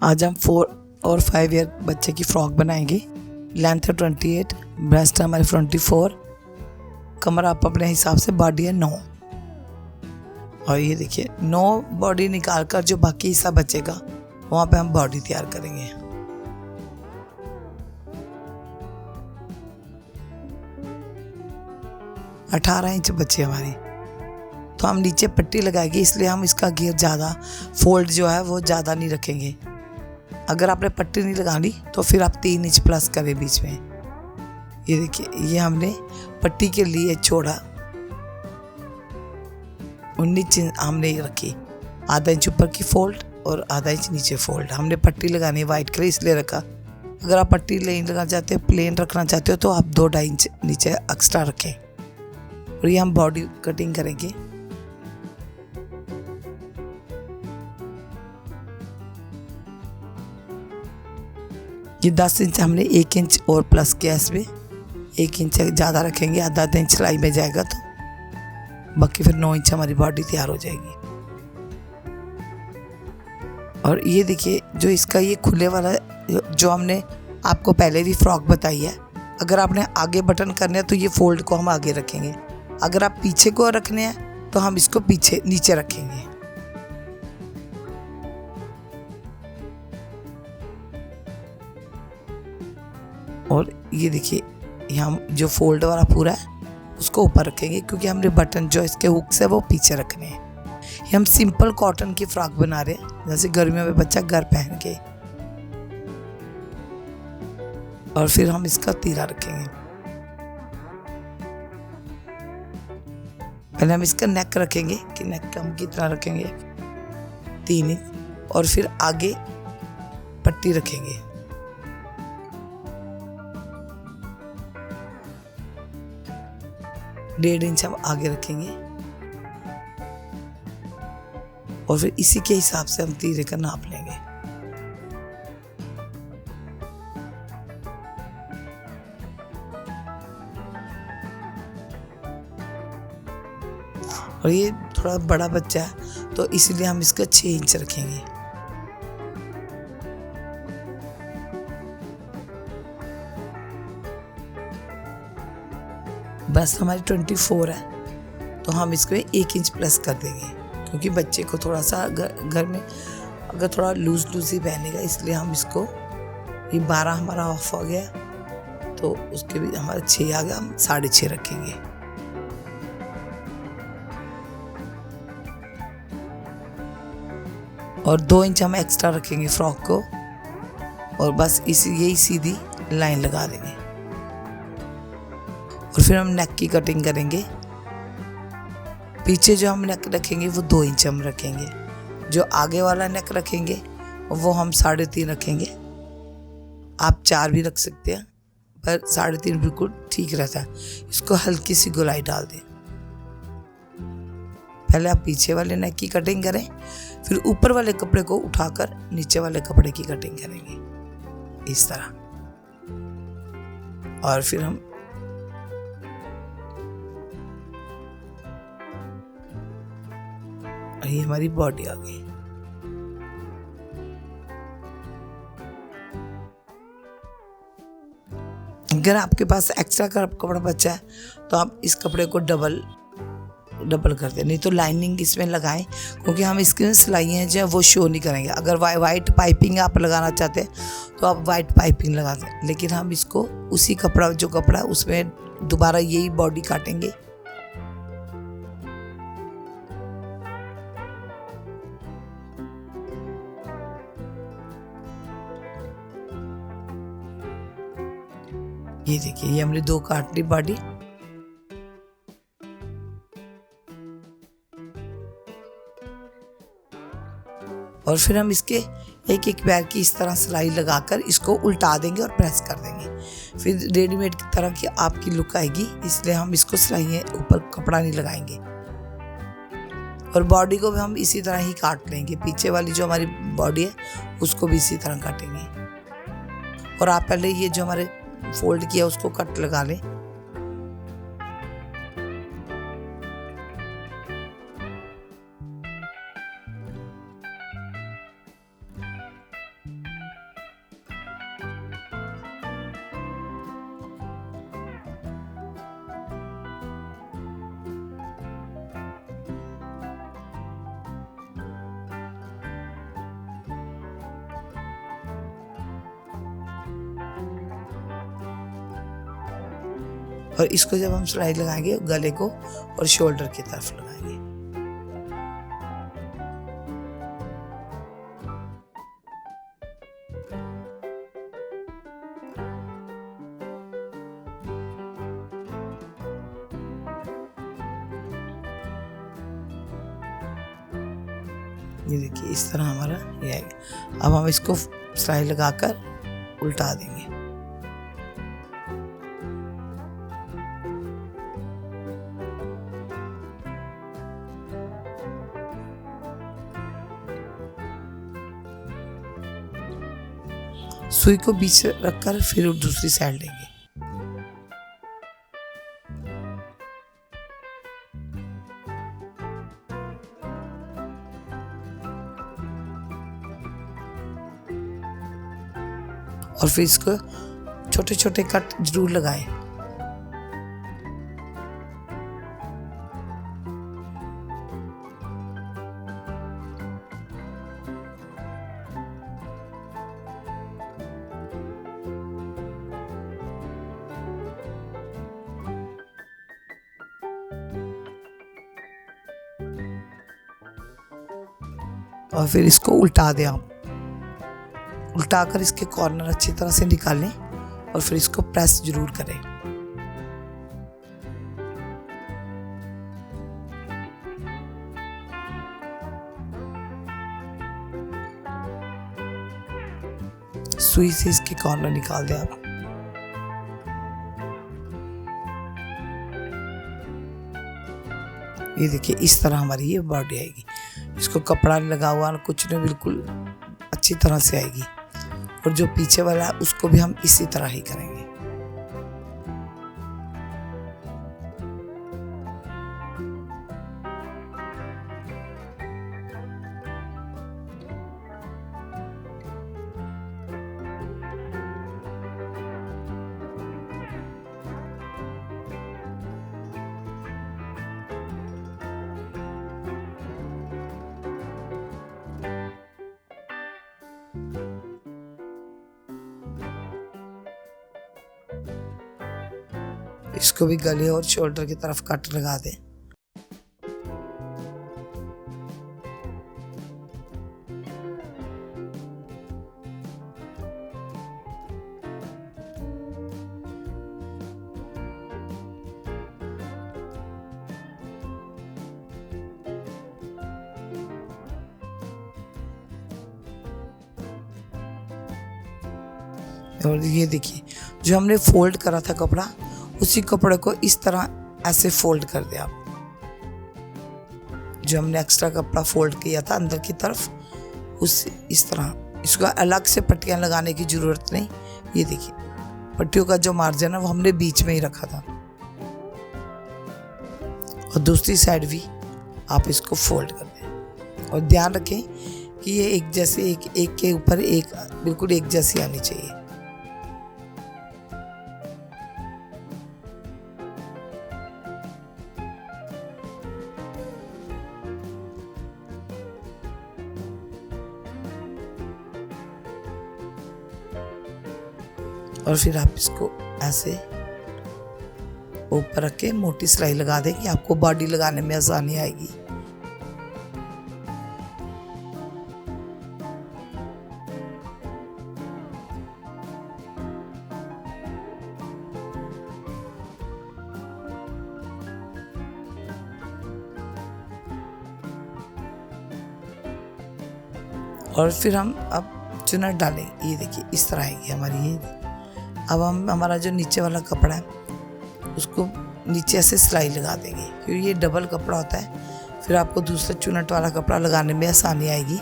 आज हम 4 और 5 ईयर बच्चे की फ्रॉक बनाएंगे। लेंथ है 28, ब्रेस्ट है हमारी 24, कमर आप अपने हिसाब से, बॉडी है 9। और ये देखिए 9 बॉडी निकाल कर जो बाकी हिस्सा बचेगा वहाँ पे हम बॉडी तैयार करेंगे। । 18 इंच बची हमारी, तो हम नीचे पट्टी लगाएंगे, इसलिए हम इसका घेर ज़्यादा फोल्ड जो है वो ज़्यादा नहीं रखेंगे। अगर आपने पट्टी नहीं लगानी तो फिर आप 3 इंच प्लस करें बीच में। ये देखिए ये हमने पट्टी के लिए छोड़ा 19 इंच हमने रखी, आधा इंच ऊपर की फोल्ड और आधा इंच नीचे फोल्ड। हमने पट्टी लगानी है वाइट कलर इसलिए रखा। अगर आप पट्टी नहीं लगाना चाहते, प्लेन रखना चाहते हो, तो आप 2-2.5 इंच नीचे एक्स्ट्रा रखें। और ये हम बॉडी कटिंग करेंगे। ये 10 इंच हमने 1 इंच और प्लस किया, इसमें 1 इंच ज़्यादा रखेंगे, आधा इंच सिलाई में जाएगा, तो बाकी फिर 9 इंच हमारी बॉडी तैयार हो जाएगी। और ये देखिए जो इसका ये खुले वाला जो हमने आपको पहले भी फ्रॉक बताई है, अगर आपने आगे बटन करने हैं तो ये फोल्ड को हम आगे रखेंगे, अगर आप पीछे को रखने हैं तो हम इसको पीछे नीचे रखेंगे। और ये देखिए यहाँ जो फोल्ड वाला पूरा है उसको ऊपर रखेंगे, क्योंकि हमने बटन जो इसके हुक्स है वो पीछे रखने हैं। ये हम सिंपल कॉटन की फ्रॉक बना रहे हैं, जैसे गर्मियों में बच्चा घर पहन के। और फिर हम इसका तीरा रखेंगे। पहले हम इसका नेक रखेंगे कि नेक का हम कितना रखेंगे, 3 इंच, और फिर आगे पट्टी रखेंगे। डेढ़ इंच हम आगे रखेंगे और फिर इसी के हिसाब से हम तीरे का नाप लेंगे। और ये थोड़ा बड़ा बच्चा है तो इसलिए हम इसका 6 इंच रखेंगे। बस हमारी 24 है तो हम इसको 1 इंच प्लस कर देंगे, क्योंकि बच्चे को थोड़ा सा घर में अगर थोड़ा लूज ही पहनेगा, इसलिए हम इसको, ये 12 हमारा ऑफ हो गया तो उसके भी हमारा 6 आ गया, हम 6.5 रखेंगे। और 2 इंच हम एक्स्ट्रा रखेंगे फ्रॉक को, और बस यही सीधी लाइन लगा देंगे। और फिर हम नेक की कटिंग करेंगे। पीछे जो हम नेक रखेंगे वो 2 इंच हम रखेंगे, जो आगे वाला नेक रखेंगे वो हम 3.5 रखेंगे। आप 4 भी रख सकते हैं, पर 3.5 बिल्कुल ठीक रहता है। इसको हल्की सी गोलाई डाल दें। पहले आप पीछे वाले नेक की कटिंग करें, फिर ऊपर वाले कपड़े को उठाकर नीचे वाले कपड़े की कटिंग करेंगे इस तरह। और फिर हम ये हमारी बॉडी आ गई। अगर आपके पास एक्स्ट्रा कपड़ा बचा है तो आप इस कपड़े को डबल कर दें, नहीं तो लाइनिंग इसमें लगाएं, क्योंकि हम इसकी सिलाइयाँ जो है वो शो नहीं करेंगे। अगर वाइट पाइपिंग आप लगाना चाहते हैं तो आप वाइट पाइपिंग लगा दें, लेकिन हम इसको उसी कपड़ा जो कपड़ा है उसमें दोबारा यही बॉडी काटेंगे। ये देखिए ये हमने 2 काट ली बॉडी। और फिर हम इसके एक पैर की इस तरह सिलाई लगाकर इसको उल्टा देंगे और प्रेस कर देंगे। फिर रेडीमेड की तरह की आपकी लुक आएगी, इसलिए हम इसको सिलाई ऊपर कपड़ा नहीं लगाएंगे। और बॉडी को भी हम इसी तरह ही काट लेंगे, पीछे वाली जो हमारी बॉडी है उसको भी इसी तरह काटेंगे। और आप पहले ये जो हमारे फोल्ड किया उसको कट लगा लें। और इसको जब हम सिलाई लगाएंगे गले को और शोल्डर की तरफ लगाएंगे। ये देखिए इस तरह हमारा ये आएगा। अब हम इसको सिलाई लगाकर उल्टा देंगे। सुई को बीच रखकर फिर दूसरी साइड लेंगे। और फिर इसको छोटे छोटे कट जरूर लगाएं। और फिर इसको उल्टा दें आप। उल्टा कर इसके कॉर्नर अच्छी तरह से निकालें और फिर इसको प्रेस जरूर करें। सुई से इसके कॉर्नर निकाल दें आप। ये देखिए इस तरह हमारी ये बॉडी आएगी। इसको कपड़ा नहीं लगा हुआ कुछ नहीं, बिल्कुल अच्छी तरह से आएगी। और जो पीछे वाला है उसको भी हम इसी तरह ही करेंगे। इसको भी गले और शोल्डर की तरफ कट लगा दें। और ये देखिए जो हमने फोल्ड करा था कपड़ा, उसी कपड़े को इस तरह ऐसे फोल्ड कर दे आप। जो हमने एक्स्ट्रा कपड़ा फोल्ड किया था अंदर की तरफ, उस इस तरह इसको अलग से पट्टियां लगाने की जरूरत नहीं। ये देखिए पट्टियों का जो मार्जिन है वो हमने बीच में ही रखा था। और दूसरी साइड भी आप इसको फोल्ड कर दें। और ध्यान रखें कि ये एक जैसे एक के ऊपर एक बिल्कुल एक जैसी आनी चाहिए। और फिर आप इसको ऐसे ऊपर रख के मोटी सिलाई लगा दें कि आपको बॉडी लगाने में आसानी आएगी। और फिर हम अब चुनट डालें। ये देखिए इस तरह आएगी हमारी ये। अब हम हमारा जो नीचे वाला कपड़ा है उसको नीचे से सिलाई लगा देंगे, क्योंकि ये डबल कपड़ा होता है। फिर आपको दूसरा चुनट वाला कपड़ा लगाने में आसानी आएगी।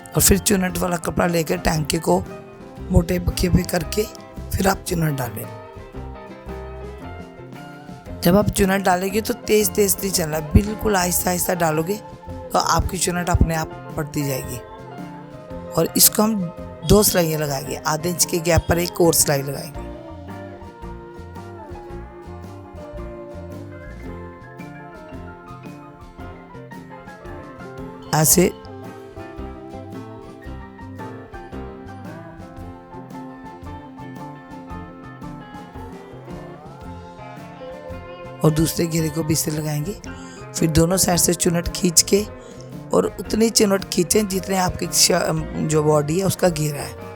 और फिर चुनट वाला कपड़ा लेकर टांके को मोटे बखे पे करके फिर आप चुनट डालें। जब आप चुनट डालेंगे तो तेज तेज नहीं चलना, बिल्कुल आहिस्ता आहिस्ता डालोगे तो आपकी चुनट अपने आप पड़ती जाएगी। और इसको हम 2 सिलाइयाँ लगाएंगे। आधे इंच के गैप पर एक और सिलाई लगाएंगे। ऐसे और दूसरे घेरे को भी इसे लगाएंगे। फिर दोनों साइड से चुनट खींच के, और उतनी चुनट खींचें जितने आपकी जो बॉडी है उसका घेरा है।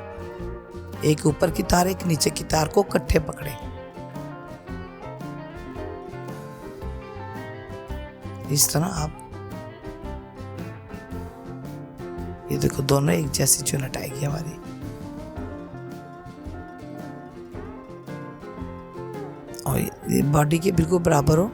एक ऊपर की तार एक नीचे की तार को इकट्ठे पकड़े। इस तरह आप ये देखो, दोनों एक जैसी चुनट आएगी हमारी। और ये बॉडी के बिल्कुल बराबर हो।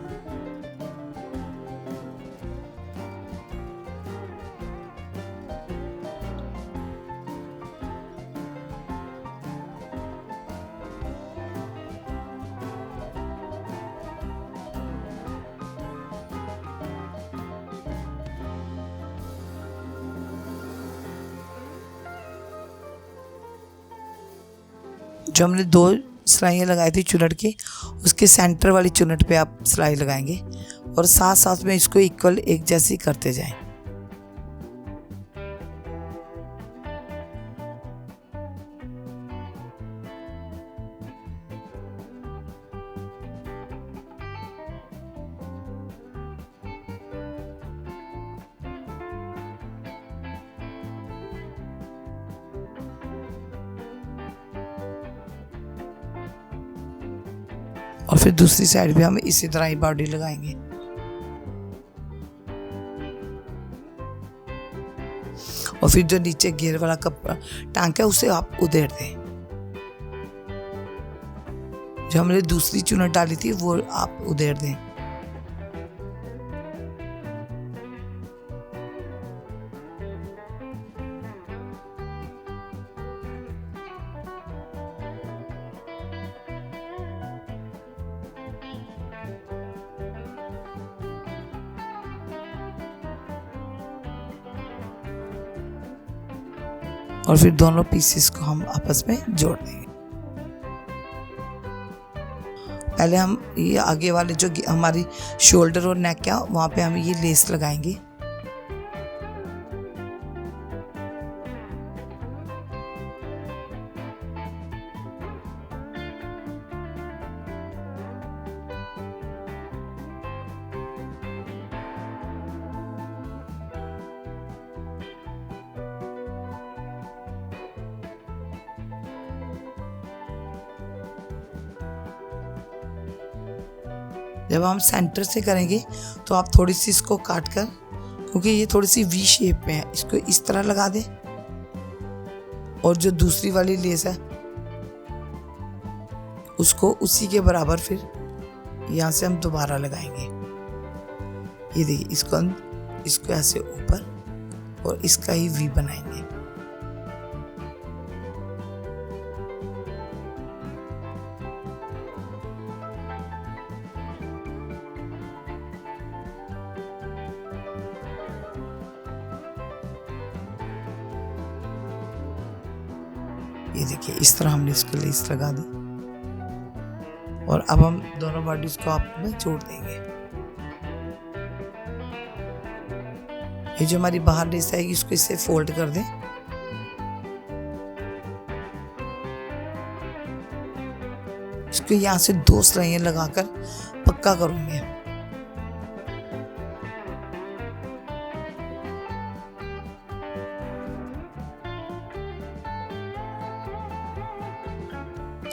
जो हमने 2 सिलाइयाँ लगाई थी चुनट की, उसके सेंटर वाली चुनट पे आप सिलाई लगाएंगे और साथ साथ में इसको इक्वल एक जैसी करते जाएं। और फिर दूसरी साइड भी हम इसी तरह ही बॉडी लगाएंगे। और फिर जो नीचे घेर वाला कपड़ा टांका है उसे आप उधेड़ दें। जो हमने दूसरी चुनट डाली थी वो आप उधेड़ दें। और फिर दोनों पीसेस को हम आपस में जोड़ देंगे। पहले हम ये आगे वाले जो हमारी शोल्डर और नेक है वहाँ पे हम ये लेस लगाएंगे। जब हम सेंटर से करेंगे तो आप थोड़ी सी इसको काट कर, क्योंकि ये थोड़ी सी वी शेप में है, इसको इस तरह लगा दें। और जो दूसरी वाली लेस है उसको उसी के बराबर फिर यहाँ से हम दोबारा लगाएंगे। ये देखिए, इसको ऐसे ऊपर और इसका ही वी बनाएंगे। ये देखिए, इस तरह हमने इसको लेस लगा दी। और अब हम दोनों बॉडीज को आपस में जोड़ देंगे। ये जो हमारी बाहर लेस आएगी इसको इससे फोल्ड कर दें। इसको यहाँ से 2 सिलाइयाँ लगाकर पक्का करूंगे।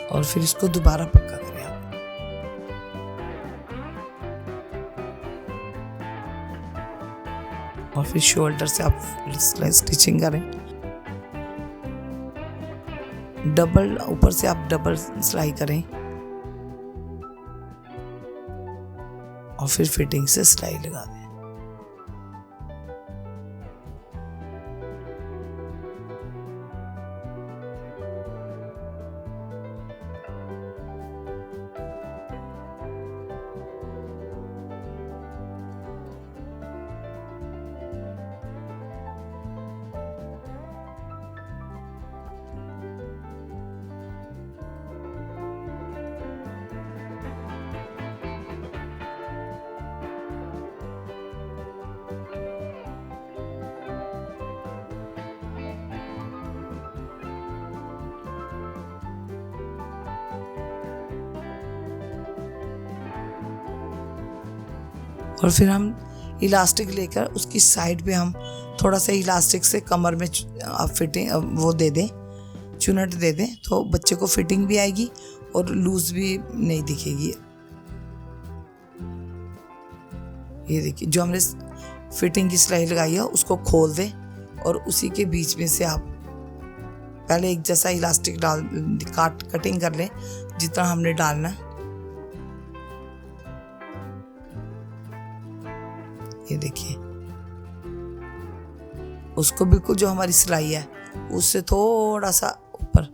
और फिर इसको दोबारा पक्का करें आप। और फिर शोल्डर से आप स्टिचिंग करें। डबल ऊपर से आप डबल सिलाई करें और फिर फिटिंग से सिलाई लगा दें। और फिर हम इलास्टिक लेकर उसकी साइड पे हम थोड़ा सा इलास्टिक से कमर में आप फिटिंग वो दे दें, चुनट दे दें, तो बच्चे को फिटिंग भी आएगी और लूज भी नहीं दिखेगी। ये देखिए, जो हमने फिटिंग की सिलाई लगाई है उसको खोल दें और उसी के बीच में से आप पहले एक जैसा इलास्टिक कटिंग कर लें जितना हमने डालना है। ये देखिए, उसको बिल्कुल जो हमारी सिलाई है उससे थोड़ा सा ऊपर।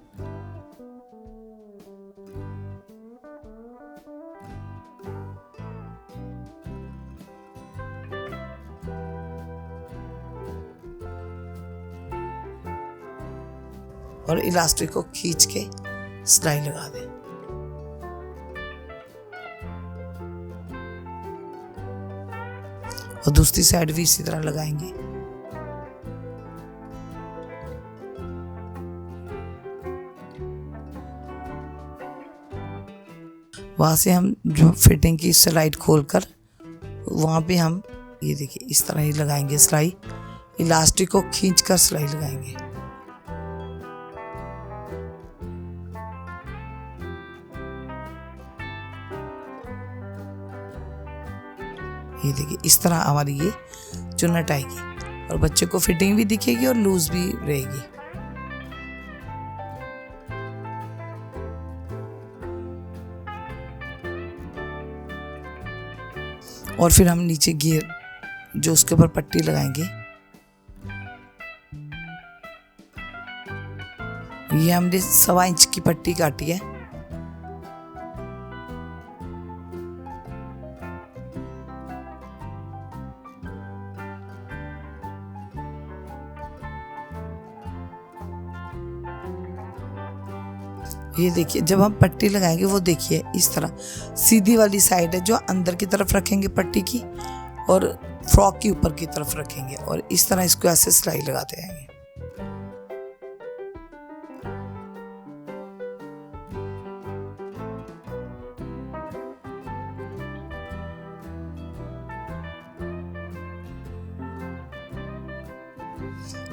और इलास्टिक को खींच के सिलाई लगा दें। और दूसरी साइड भी इसी तरह लगाएंगे। वहां से हम जो फिटिंग की स्लाइड खोलकर वहां पे हम ये देखिए इस तरह ही लगाएंगे सिलाई, इलास्टिक को खींचकर सिलाई लगाएंगे। ये देखिए, इस तरह हमारी ये चुन्नट आएगी और बच्चे को फिटिंग भी दिखेगी और लूज भी रहेगी। और फिर हम नीचे घेर जो उसके ऊपर पट्टी लगाएंगे, ये हमने 1.25 इंच की पट्टी काटी है। ये देखिए, जब हम पट्टी लगाएंगे वो देखिए इस तरह सीधी वाली साइड है जो अंदर की तरफ रखेंगे पट्टी की, और फ्रॉक की ऊपर की तरफ रखेंगे और इस तरह इसको ऐसे सिलाई लगाते आएंगे।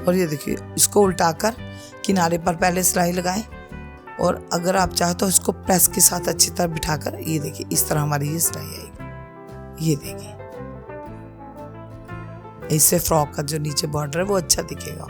और ये देखिए, इसको उल्टाकर किनारे पर पहले सिलाई लगाएं और अगर आप चाहे तो इसको प्रेस के साथ अच्छी तरह बिठाकर ये देखिए इस तरह हमारी ये सिलाई आएगी। ये देखिए, इससे फ्रॉक का जो नीचे बॉर्डर है वो अच्छा दिखेगा।